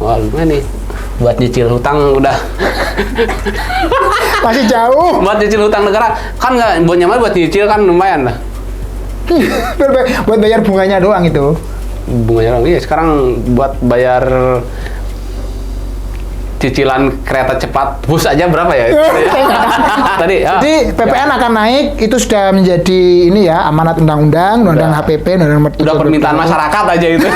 Wah, lumayan nih. Buat nyicil hutang udah. Masih jauh. Buat nyicil hutang negara kan nggak buat nyicil kan lumayan lah. Buat bayar bunganya doang itu. Bunganya doang. Iya, sekarang buat bayar cicilan kereta cepat bus aja berapa ya? Tadi. Jadi PPN akan naik, itu sudah menjadi ini ya amanat undang-undang HPP, undang-undang udah permintaan masyarakat aja itu.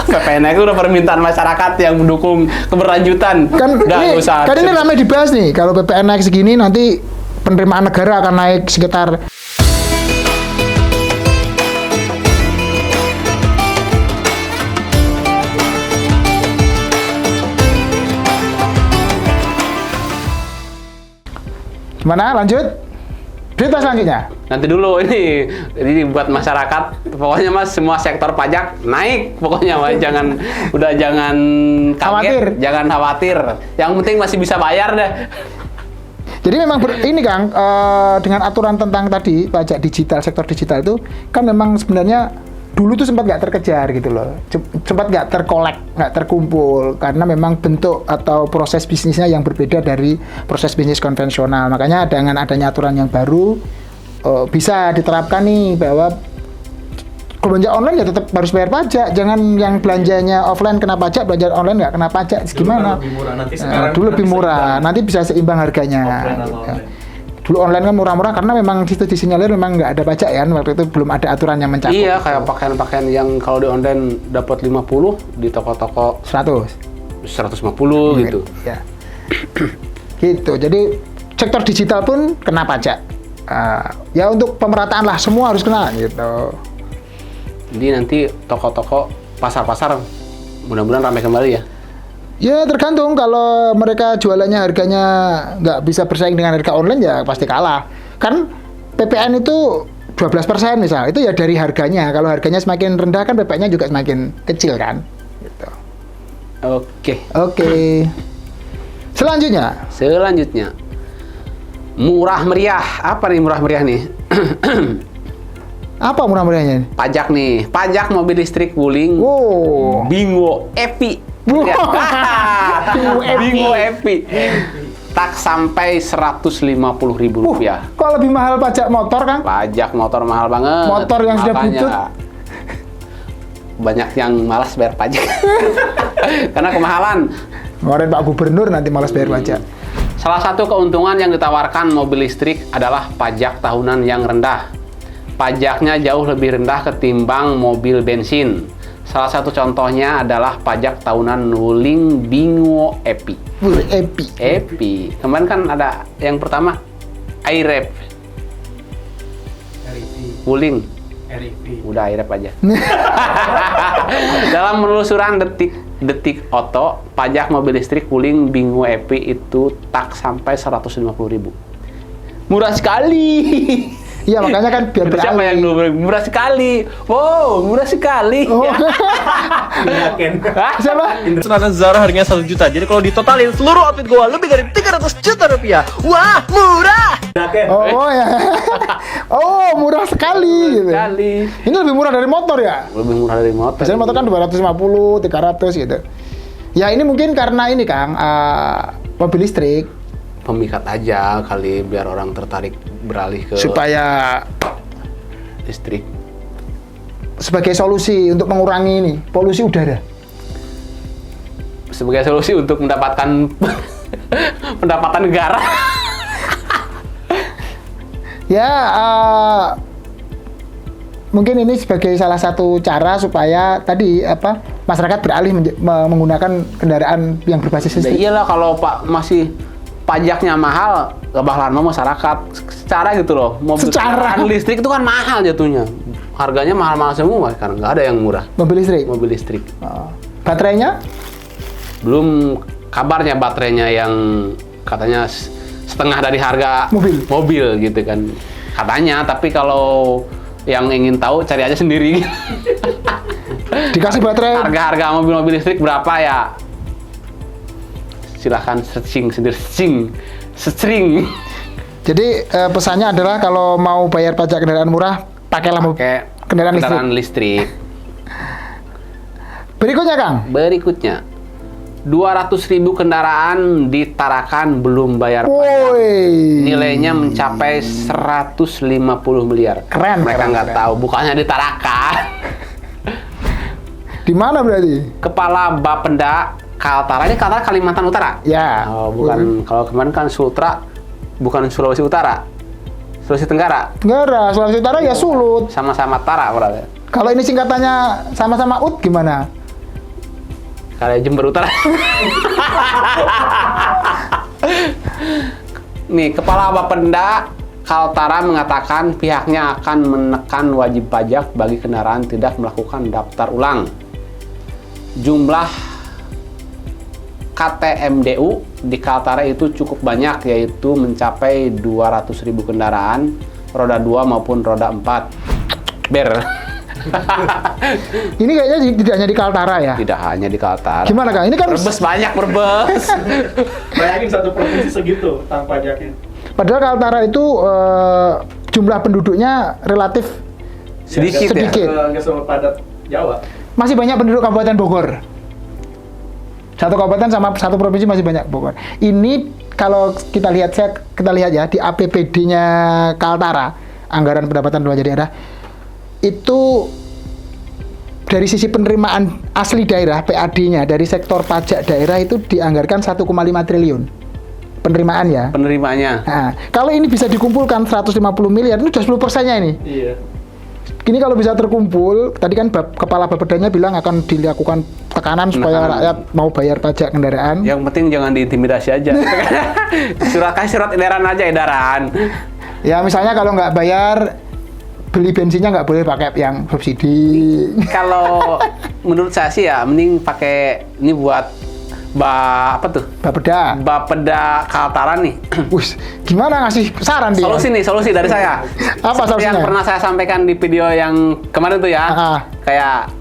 PPN itu udah permintaan masyarakat yang mendukung keberlanjutan. Kan ini ramai dibahas nih, kalau PPN naik segini nanti penerimaan negara akan naik sekitar. Gimana? Lanjut? Berita selanjutnya. Nanti dulu ini buat masyarakat. Pokoknya Mas semua sektor pajak naik. Pokoknya Mas jangan kaget, khawatir. Jangan khawatir. Yang penting masih bisa bayar deh. Jadi memang ini Kang, dengan aturan tentang tadi pajak digital, sektor digital itu kan memang sebenarnya dulu tuh sempat nggak terkejar gitu loh, sempat nggak terkolek, nggak terkumpul karena memang bentuk atau proses bisnisnya yang berbeda dari proses bisnis konvensional. Makanya dengan adanya aturan yang baru bisa diterapkan nih bahwa belanja online ya tetap harus bayar pajak, jangan yang belanjanya offline kena pajak, belanja online nggak kena pajak. Gimana? Dulu lebih murah, nanti bisa seimbang harganya. Dulu online kan murah-murah karena memang situ disinyalir memang nggak ada pajak ya, waktu itu belum ada aturan yang mencakup. Iya, kayak pakaian-pakaian yang kalau di online dapat 50, di toko-toko 150 gitu. Ya. Gitu. Jadi sektor digital pun kena pajak. Ya untuk pemerataan lah, semua harus kena gitu. Jadi nanti toko-toko, pasar-pasar mudah-mudahan ramai kembali ya. Ya tergantung, kalau mereka jualannya harganya nggak bisa bersaing dengan harga online ya pasti kalah. Kan PPN itu 12% misal, itu ya dari harganya. Kalau harganya semakin rendah kan PPN-nya juga semakin kecil kan. Gitu. Oke. Selanjutnya, murah meriah. Apa nih murah meriah nih? Apa murah meriahnya? Pajak nih, pajak mobil listrik Wuling. Wow. Bingo Epi. Bingo Epi. Tak sampai Rp150.000. Kok lebih mahal pajak motor kan? Pajak motor mahal banget. Motor yang sudah butut. Banyak yang malas bayar pajak. Karena kemahalan. Kemarin Pak Gubernur nanti malas bayar pajak. Salah satu keuntungan yang ditawarkan mobil listrik adalah pajak tahunan yang rendah. Pajaknya jauh lebih rendah ketimbang mobil bensin. Salah satu contohnya adalah pajak tahunan Wuling Bingo Epi. Epi. Kemarin kan ada yang pertama iRep. Wuling. Udah iRep aja. Dalam penelusuran detik Oto, pajak mobil listrik Wuling Bingo Epi itu tak sampai Rp150.000. Murah sekali. Iya, makanya kan biar beralih. Siapa yang murah sekali? Wow, murah sekali. Oh. Siapa? Celana Zara harganya 1 juta. Jadi kalau ditotalin seluruh outfit gua lebih dari 300 juta rupiah. Wah, murah! Oh ya. Oh, murah sekali gitu. Sekali. Ini lebih murah dari motor ya? Lebih murah dari motor. Biasanya motor kan 250, 300 gitu. Ya ini mungkin karena ini Kang, mobil listrik. Pemikat aja kali biar orang tertarik beralih ke supaya listrik. Sebagai solusi untuk mengurangi ini polusi udara. Sebagai solusi untuk mendapatkan pendapatan negara. Ya, mungkin ini sebagai salah satu cara supaya tadi masyarakat beralih menggunakan kendaraan yang berbasis listrik. Iyalah kalau masih pajaknya mahal, gak bakalan mau masyarakat. Secara gitu loh, kendaraan listrik itu kan mahal jatuhnya. Harganya mahal-mahal semua karena nggak ada yang murah. Mobil listrik. Baterainya? Belum kabarnya baterainya yang katanya setengah dari harga mobil gitu kan. Katanya, tapi kalau yang ingin tahu cari aja sendiri. Dikasih baterai. Harga-harga mobil-mobil listrik berapa ya? Silahkan searching sendiri, searching. Jadi pesannya adalah kalau mau bayar pajak kendaraan murah, pakailah kendaraan listrik. Berikutnya Kang. 200.000 kendaraan di Tarakan belum bayar pajak. Woi. Nilainya mencapai 150 miliar. Keren, Mereka keren, nggak keren. tahu, bukannya di Tarakan. Di mana berarti? Kepala Bapenda Kaltara, ini Kaltara Kalimantan Utara. Ya. Oh, bukan. Kalau kemarin kan Sultra, bukan Sulawesi Utara. Sulawesi Tenggara. Tenggara, Sulawesi Utara ya Sulut. Sama-sama Tara berarti. Kalau ini singkatannya sama-sama UT gimana? Kayak Jember Utara. Nih, Kepala Bapenda Kaltara mengatakan pihaknya akan menekan wajib pajak bagi kendaraan tidak melakukan daftar ulang. Jumlah KTMDU di Kaltara itu cukup banyak, yaitu mencapai 200.000 kendaraan, roda 2 maupun roda 4. Ber. Ini kayaknya tidak hanya di Kaltara ya? Tidak hanya di Kaltara. Gimana Kang? Ini kan Brebes banyak, Brebes. Bayangin satu provinsi segitu tanpa pajaknya. padahal Kaltara itu jumlah penduduknya relatif Sedikit ya. sedikit. Nggak sama padat Jawa. Masih banyak penduduk Kabupaten Bogor. Satu kabupaten sama satu provinsi masih banyak Bogor. Ini kalau kita lihat ya di APBD-nya Kaltara, anggaran pendapatan belanja daerah, itu dari sisi penerimaan asli daerah PAD-nya dari sektor pajak daerah itu dianggarkan 1,5 triliun penerimaan ya. Penerimaannya. Nah, kalau ini bisa dikumpulkan 150 miliar, itu sudah 10%-nya ini. Iya. Ini kalau bisa terkumpul, tadi kan Kepala Bapedanya bilang akan dilakukan tekanan supaya rakyat mau bayar pajak kendaraan. Yang penting jangan diintimidasi aja. Kasih surat edaran aja, edaran. Ya misalnya kalau nggak bayar, beli bensinnya nggak boleh pakai yang subsidi. Kalau menurut saya sih ya, mending pakai ini buat apa tuh? Bapeda. Bapeda Kaltara nih. Wus, gimana ngasih saran dia? Solusi dari saya. Apa Seperti yang solusinya? pernah saya sampaikan di video yang kemarin tuh ya. Kayak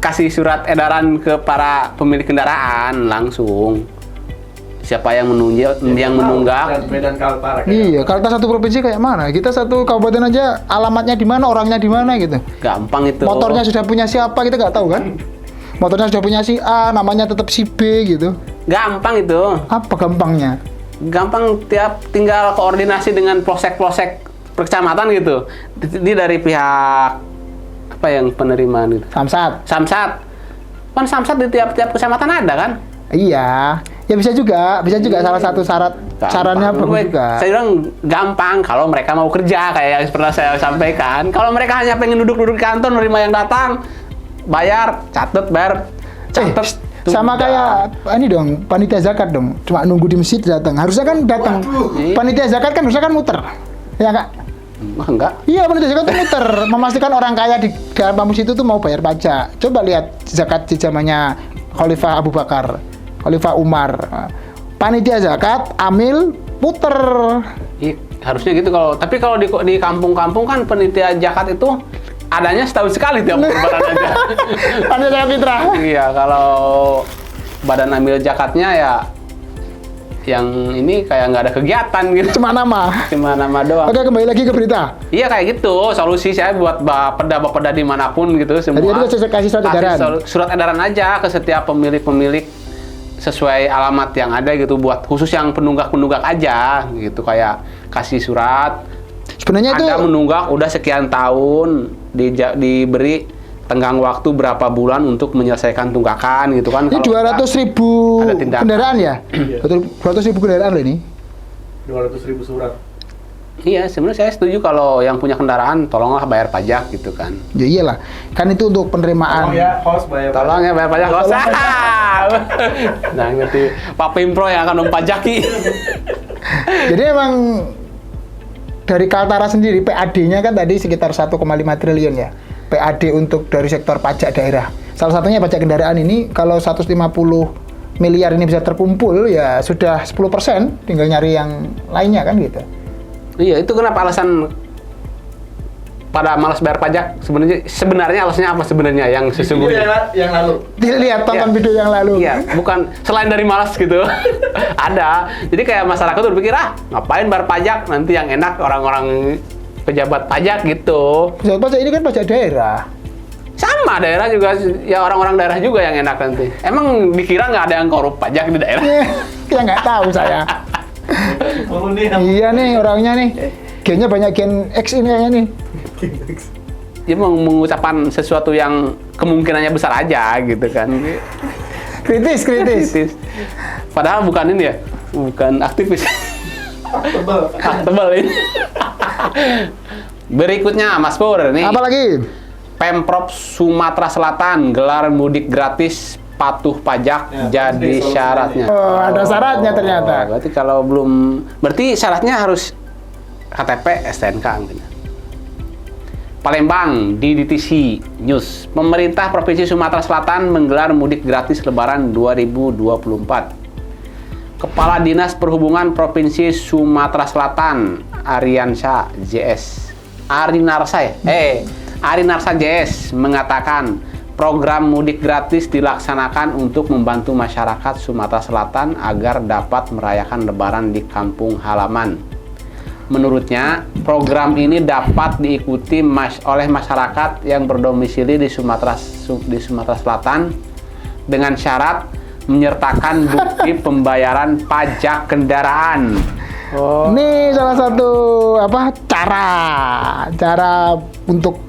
kasih surat edaran ke para pemilik kendaraan langsung. Siapa yang menunggak? Medan Kaltara. Iya, Kaltara satu provinsi kayak mana? Kita satu kabupaten aja, alamatnya di mana, orangnya di mana gitu. Gampang itu. Motornya sudah punya siapa kita nggak tahu kan? Motornya sudah punya si A, namanya tetap si B gitu. Gampang itu. Apa gampangnya? Gampang, tinggal koordinasi dengan polsek-polsek kecamatan gitu. Ini dari pihak apa yang penerimaan gitu. Samsat. Kan Samsat di tiap kecamatan ada kan? Iya. Ya bisa juga salah satu sarannya bagus juga. Saya bilang gampang kalau mereka mau kerja kayak yang pernah saya sampaikan. Kalau mereka hanya pengen duduk-duduk di kantor nerima yang datang, bayar, catet. Sama kayak ini dong, panitia zakat dong. Cuma nunggu di masjid datang. Harusnya kan datang. Panitia zakat kan harusnya kan muter. Ya Kak? Enggak. Iya, panitia zakat tuh muter, memastikan orang kaya di dalam kampus itu tuh mau bayar pajak. Coba lihat zakat di zamannya Khalifah Abu Bakar, Khalifah Umar. Panitia zakat, amil, puter. Harusnya gitu tapi kalau di kampung-kampung kan panitia zakat itu adanya setahun sekali tiap lebaran aja. Panitia zakat fitrah. Iya, kalau badan amil zakatnya ya yang ini kayak nggak ada kegiatan gitu. Cuma nama doang. Oke, kembali lagi ke berita. Iya kayak gitu. Solusi saya buat bapeda dimanapun gitu semua. Jadi kita kasih surat edaran. Surat edaran aja ke setiap pemilik sesuai alamat yang ada gitu, buat khusus yang penunggak aja gitu, kayak kasih surat. Sebenarnya itu Anda menunggak udah sekian tahun, diberi tenggang waktu berapa bulan untuk menyelesaikan tunggakan gitu kan. ini 200.000 ada tindakan. kendaraan ya? Iya. 200.000 kendaraan loh ini. 200.000 surat. Iya, sebenarnya saya setuju kalau yang punya kendaraan tolonglah bayar pajak gitu kan. Ya iyalah, kan itu untuk penerimaan. Tolong ya, host bayar. Tolong ya bayar pajak, nggak usah. Nah, ngerti Pak Pimpro yang akan mempajaki. Jadi emang dari Kaltara sendiri PAD-nya kan tadi sekitar 1,5 triliun ya. PAD untuk dari sektor pajak daerah. Salah satunya pajak kendaraan ini, kalau 150 miliar ini bisa terkumpul ya sudah 10%, tinggal nyari yang lainnya kan gitu. Iya, itu kenapa alasan pada malas bayar pajak sebenarnya alasannya apa sebenarnya yang sesungguhnya? Yang lalu. Lihat tonton Iya. video yang lalu. Iya, bukan selain dari malas gitu. Ada. Jadi kayak masyarakat tuh berpikir, ngapain bayar pajak, nanti yang enak orang-orang pejabat pajak gitu. Pejabat pajak ini kan pajak daerah. Sama daerah juga, ya orang-orang daerah juga yang enak nanti. Emang dikira nggak ada yang korup pajak di daerah? Ya nggak tahu saya. Oh, nih yang Iya nih orangnya nih. Gennya banyak gen X ini kayaknya nih. Dia mau mengucapkan sesuatu yang kemungkinannya besar aja gitu kan. Kritis. Padahal bukan ini ya, bukan aktivis. Tebal ini. Berikutnya Mas Pur nih. Apa lagi? Pemprov Sumatera Selatan gelar mudik gratis patuh pajak Ya, jadi pasti syaratnya. Oh, ada syaratnya ternyata. Berarti kalau belum, berarti syaratnya harus KTP STNK mungkin. Palembang di DTC News. Pemerintah Provinsi Sumatera Selatan menggelar mudik gratis Lebaran 2024. Kepala Dinas Perhubungan Provinsi Sumatera Selatan Ariansa JS mengatakan program mudik gratis dilaksanakan untuk membantu masyarakat Sumatera Selatan agar dapat merayakan Lebaran di kampung halaman. Menurutnya, program ini dapat diikuti oleh masyarakat yang berdomisili di Sumatera Selatan dengan syarat menyertakan bukti pembayaran pajak kendaraan. Oh. Ini salah satu cara untuk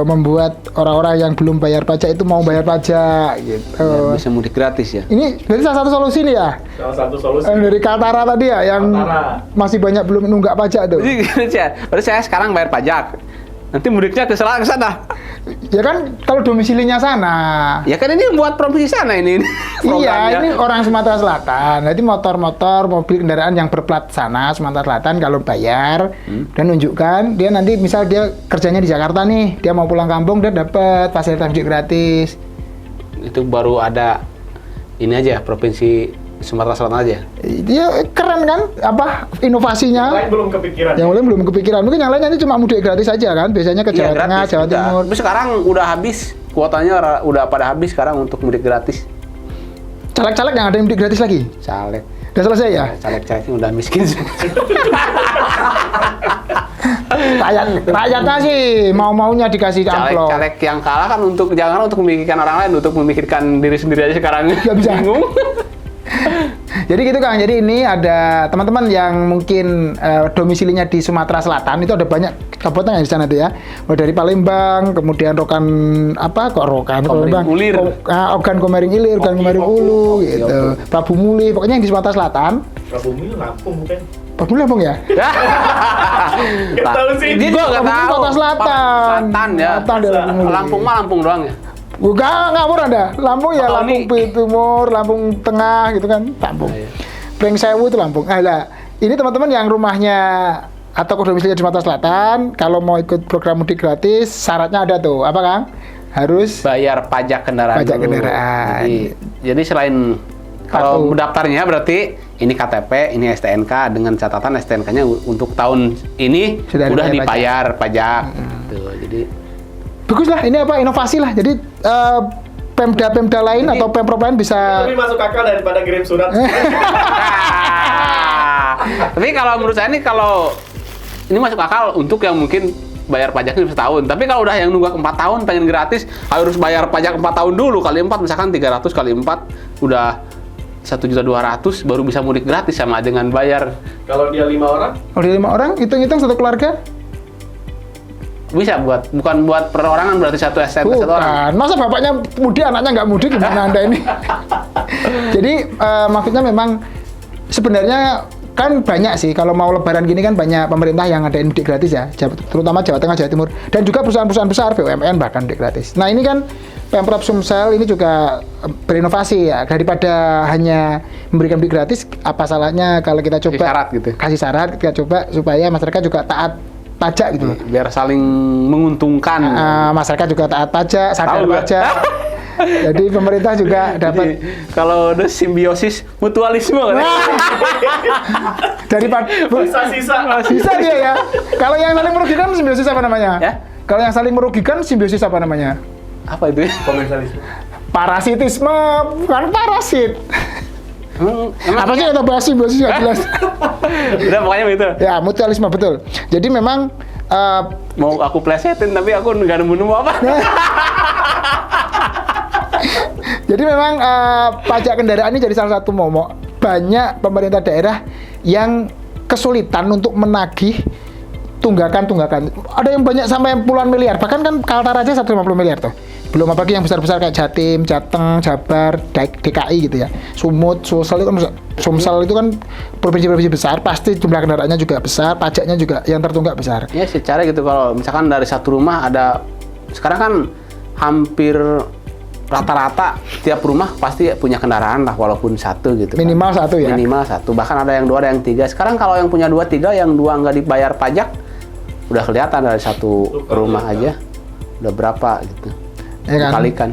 membuat orang-orang yang belum bayar pajak itu mau bayar pajak gitu. Ya, bisa mudik gratis ya. Ini berarti salah satu solusi nih ya. salah satu solusi. Dari Kaltara tadi ya yang Kaltara. masih banyak belum nunggak pajak tuh. Berarti saya sekarang bayar pajak. Nanti mudiknya ke sana. Ya kan kalau domisilinya sana. Ya kan ini buat provinsi sana ini. Iya, ini orang Sumatera Selatan. Nanti motor-motor, mobil kendaraan yang berplat sana Sumatera Selatan kalau bayar dan nunjukkan dia nanti misal dia kerjanya di Jakarta nih, dia mau pulang kampung dia dapat fasilitas mudik gratis. Itu baru ada ini aja provinsi Sumatera Selatan aja. Dia keren kan inovasinya. Lain belum kepikiran. Yang lain belum kepikiran. Mungkin yang lainnya ini cuma mudik gratis aja kan. Biasanya ke Jawa Tengah, gratis, Jawa udah. Timur. Tapi sekarang udah habis kuotanya, udah pada habis sekarang untuk mudik gratis. Caleg-caleg yang ada yang mudik gratis lagi. Caleg. Udah selesai ya? Caleg-calegnya udah miskin semua. Rakyatnya sih mau-maunya dikasih amplop. Caleg-caleg yang kalah kan jangan untuk memikirkan orang lain, untuk memikirkan diri sendiri aja sekarang. Nggak bisa. Bingung. Jadi gitu Kang, jadi ini ada teman-teman yang mungkin domisilinya di Sumatera Selatan, itu ada banyak kabupaten yang di sana tuh ya. Mulai dari Palembang, kemudian Komering Ilir. Ogan Komering Ilir, Ogan Komering Ulu gitu. Prabu Muli, pokoknya yang di Sumatera Selatan. Prabu Muli Lampung bukan? Prabu Muli Lampung ya? Nggak tahu sih. Dia gua nggak Prabu Muli tahu. Kota Selatan. Selatan ya. Selatan dari Prabu Muli. Lampung mah Lampung doang ya. Bukan, ngawur Anda. Lampung ya, Oh, Lampung ini. Timur, Lampung Tengah gitu kan, Lampung. Plengsewu itu Lampung. Ini teman-teman yang rumahnya atau domisilinya di Sumatera Selatan, kalau mau ikut program mudik gratis, syaratnya ada tuh, apa Kang? Harus Bayar pajak kendaraan. Pajak dulu. kendaraan. Jadi selain kalau Kartu. daftarnya berarti ini KTP, ini STNK dengan catatan STNK-nya untuk tahun ini Sudah udah dibayar dibayar pajak. Tuh, jadi bagus lah, ini inovasi lah. Jadi Pemda-pemda lain atau Pemprov lain bisa Lebih masuk akal daripada kirim surat. Tapi kalau menurut saya kalau ini masuk akal untuk yang mungkin bayar pajaknya setahun. Tapi kalau udah yang nunggak 4 tahun pengen gratis, harus bayar pajak 4 tahun dulu kali 4, misalkan 300 kali 4 udah 1.200.000 baru bisa mudik gratis sama dengan bayar. Kalau dia 5 orang, Kalau 5 orang, hitung-hitung satu keluarga. Bisa bukan buat perorangan berarti satu STNK satu orang. Bukan, masa bapaknya mudik, anaknya nggak mudik, gimana Anda ini? Jadi maksudnya memang sebenarnya kan banyak sih, kalau mau lebaran gini kan banyak pemerintah yang ngadain mudik gratis ya, terutama Jawa Tengah, Jawa Timur, dan juga perusahaan-perusahaan besar, BUMN bahkan mudik gratis. Nah ini kan Pemprov Sumsel ini juga berinovasi ya, daripada hanya memberikan mudik gratis, apa salahnya kalau kita coba Kasih syarat gitu. kasih syarat, kita coba supaya masyarakat juga taat pajak gitu loh. Biar saling menguntungkan. Masyarakat juga taat pajak, sadar Tahu nggak? pajak. Jadi pemerintah juga dapat Jadi, kalau ada simbiosis mutualisme kan? daripada sisa-sisa. bisa dia ya. Kalau yang saling merugikan simbiosis apa namanya? Ya? Kalau yang saling merugikan simbiosis apa namanya? Apa itu? Komersialisme. Parasitisme, bukan parasit. Emang Apa sih kata bahas simbiosis nggak jelas? udah pokoknya begitu. Ya, mutualisme betul. Jadi memang Mau aku plesetin tapi aku nggak nemu apa. Jadi memang pajak kendaraan ini jadi salah satu momok. Banyak pemerintah daerah yang kesulitan untuk menagih tunggakan-tunggakan. Ada yang banyak sampai puluhan miliar. Bahkan kan Kaltara aja 150 miliar tuh. Belum apalagi yang besar-besar kayak Jatim, Jateng, Jabar, DKI gitu ya. Sumut, Sumsel itu kan provinsi-provinsi besar, pasti jumlah kendaraannya juga besar, pajaknya juga yang tertunggak besar. Ya secara gitu, kalau misalkan dari satu rumah ada, sekarang kan hampir rata-rata tiap rumah pasti punya kendaraan lah, walaupun satu gitu. Minimal kan. satu ya. Minimal satu, bahkan ada yang dua, ada yang tiga. Sekarang kalau yang punya dua, tiga, yang dua nggak dibayar pajak, udah kelihatan dari satu rumah aja udah berapa gitu. Ya kan? Dikalikan.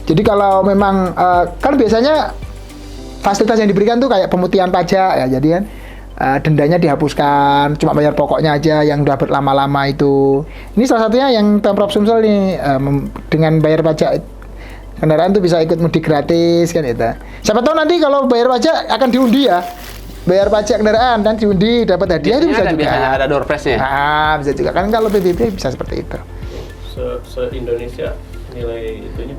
Jadi kalau memang kan biasanya fasilitas yang diberikan tuh kayak pemutihan pajak ya, jadi kan dendanya dihapuskan, cuma bayar pokoknya aja yang udah berlama-lama itu. Ini salah satunya yang Pemprov Sumsel nih, dengan bayar pajak kendaraan tuh bisa ikut mudik gratis kan itu. Siapa tahu nanti kalau bayar pajak akan diundi ya. Bayar pajak kendaraan dan diundi dapat hadiah itu bisa juga. Biasanya ada door prize-nya. Nah, bisa juga kan kalau PBB bisa seperti itu. Se-Indonesia nilai itunya.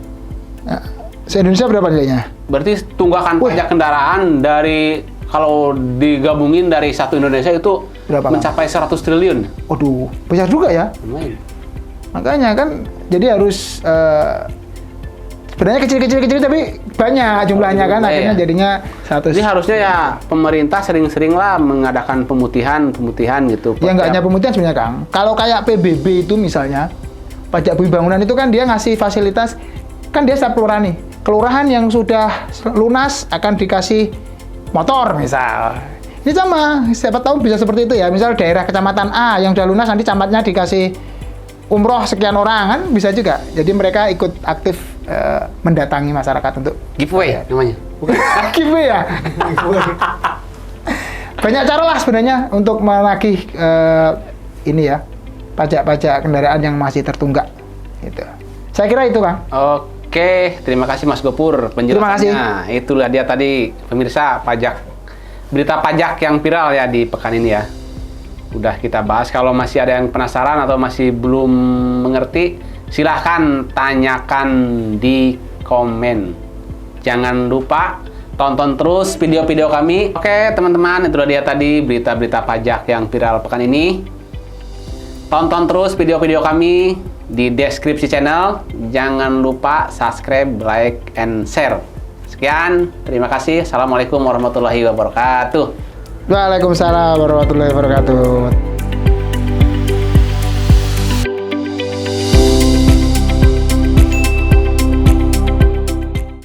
Nah, se-Indonesia berapa nilainya? Berarti tunggakan pajak kendaraan dari, kalau digabungin dari satu Indonesia itu Berapa, mencapai 100 triliun. Waduh, besar juga ya. Lumayan. Makanya kan jadi harus sebenarnya kecil-kecil tapi banyak jumlahnya kan, akhirnya Iya. jadinya 100. Jadi harusnya ya pemerintah sering-sering lah mengadakan pemutihan gitu. Ya nggak hanya pemutihan sebenarnya Kang. Kalau kayak PBB itu misalnya, pajak bumi bangunan itu kan dia ngasih fasilitas, kan dia setiap kelurahan nih. Kelurahan yang sudah lunas akan dikasih motor misal. Ini sama, siapa tahu bisa seperti itu ya. Misal daerah kecamatan A yang udah lunas, nanti camatnya dikasih umroh sekian orang kan bisa juga. Jadi mereka ikut aktif mendatangi masyarakat untuk Giveaway namanya. Bukan. giveaway ya. Banyak cara lah sebenarnya untuk menagih ini ya, pajak-pajak kendaraan yang masih tertunggak. Gitu. Saya kira itu Kang. Oke, terima kasih Mas Gopur penjelasannya. Itulah dia tadi pemirsa berita pajak yang viral ya di pekan ini ya. Udah kita bahas. Kalau masih ada yang penasaran atau masih belum mengerti, silahkan tanyakan di komen. Jangan lupa tonton terus video-video kami. Oke teman-teman, itulah dia tadi berita-berita pajak yang viral pekan ini. Tonton terus video-video kami di deskripsi channel. Jangan lupa subscribe, like, and share. Sekian, terima kasih. Assalamualaikum warahmatullahi wabarakatuh. Waalaikumsalam warahmatullahi wabarakatuh.